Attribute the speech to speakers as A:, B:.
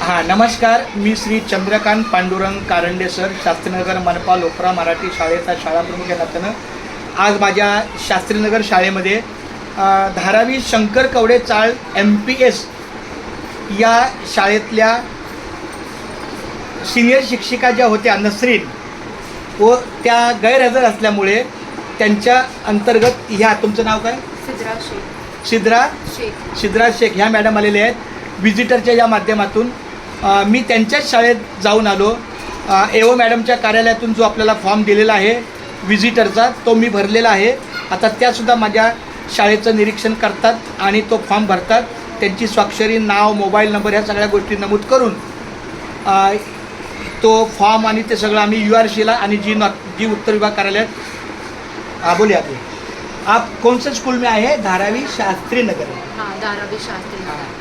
A: हां नमस्कार, मी श्री चंद्रकांत पांडुरंग कारंडे सर, शास्त्रीनगर मनपा लोकरा मराठी शाळेचा शाळाप्रमुख या नात्यानं आज माझ्या शास्त्रीनगर शाळेमध्ये धारावी शंकर कवडे चाळ MPS या शाळेतल्या सिनियर शिक्षिका ज्या होत्या नसरीन व त्या गैरहजर असल्यामुळे त्यांच्या अंतर्गत ह्या, तुमचं नाव काय? सिद्रा शेख ह्या मॅडम आलेले आहेत विजिटरच्या या माध्यमातून. मी त्यांच्याच शाळेत जाऊन आलो. एओ मॅडमच्या कार्यालयातून जो आपल्याला फॉर्म दिलेला आहे विजिटरचा तो मी भरलेला आहे. आता त्यासुद्धा माझ्या शाळेचं निरीक्षण करतात आणि तो फॉर्म भरतात. त्यांची स्वाक्षरी, नाव, मोबाईल नंबर ह्या सगळ्या गोष्टी नमूद करून तो फॉर्म आणि ते सगळं आम्ही URCला आणि जी उत्तर विभाग कार्यालयात बोलिए आप कौन से स्कूल में आए हैं? धारावी शास्त्री नगर.
B: हाँ, धारावी शास्त्री नगर.